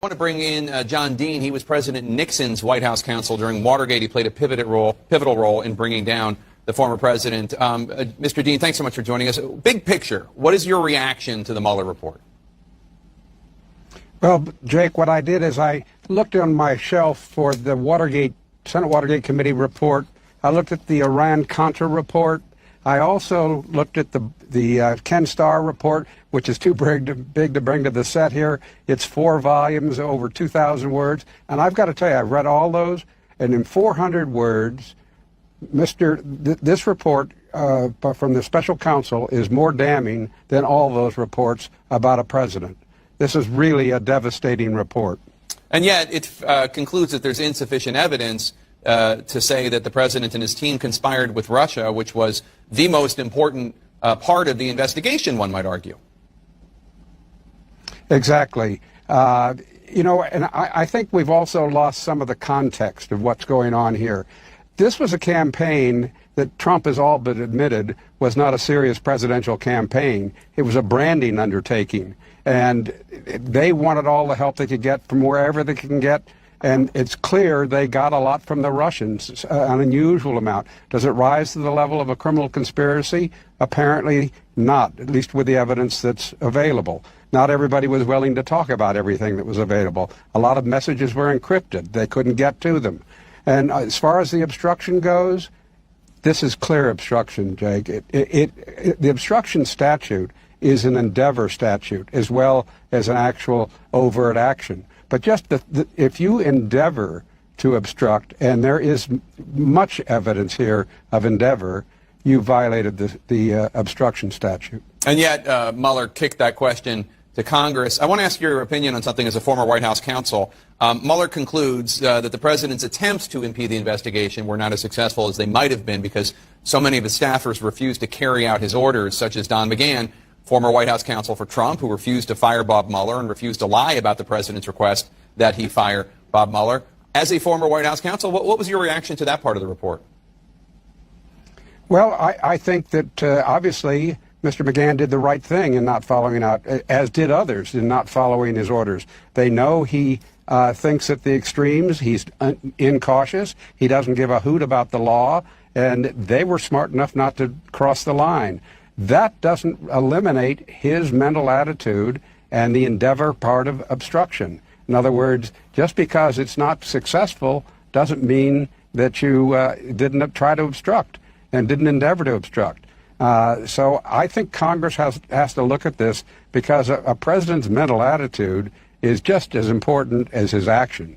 I want to bring in John Dean. He was President Nixon's White House counsel during Watergate. He played a pivotal role in bringing down the former president. Mr. Dean, thanks so much for joining us. Big picture, what is your reaction to the Mueller report? Well, Jake, what I did is I looked on my shelf for the Senate Watergate Committee report. I looked at the Iran-Contra report. I also looked at the Ken Starr report, which is too big to bring to the set here. It's 4 volumes, over 2,000 words. And I've got to tell you, I've read all those, and in 400 words, this report from the special counsel is more damning than all those reports about a president. This is really a devastating report. And yet it concludes that there's insufficient evidence to say that the president and his team conspired with Russia, which was the most important part of the investigation, one might argue. Exactly. You know, and I think we've also lost some of the context of what's going on here. This was a campaign that Trump has all but admitted was not a serious presidential campaign. It was a branding undertaking. And they wanted all the help they could get from wherever they can get. And it's clear they got a lot from the Russians, an unusual amount. Does it rise to the level of a criminal conspiracy? Apparently not, at least with the evidence that's available. Not everybody was willing to talk about everything that was available. A lot of messages were encrypted. They couldn't get to them. And as far as the obstruction goes, this is clear obstruction, Jake. The obstruction statute is an endeavor statute as well as an actual overt action. But just if you endeavor to obstruct, and there is much evidence here of endeavor, you violated the obstruction statute. And yet Mueller kicked that question to Congress. I want to ask your opinion on something as a former White House counsel. Mueller concludes that the president's attempts to impede the investigation were not as successful as they might have been because so many of his staffers refused to carry out his orders, such as Don McGahn, former White House counsel for Trump, who refused to fire Bob Mueller and refused to lie about the president's request that he fire Bob Mueller. As a former White House counsel, what was your reaction to that part of the report? Well, I think that obviously Mr. McGahn did the right thing in not following out, as did others in not following his orders. They know he thinks at the extremes. He's incautious. He doesn't give a hoot about the law, and they were smart enough not to cross the line. That doesn't eliminate his mental attitude and the endeavor part of obstruction. In other words, just because it's not successful doesn't mean that you didn't try to obstruct and didn't endeavor to obstruct. So I think Congress has to look at this because a president's mental attitude is just as important as his actions.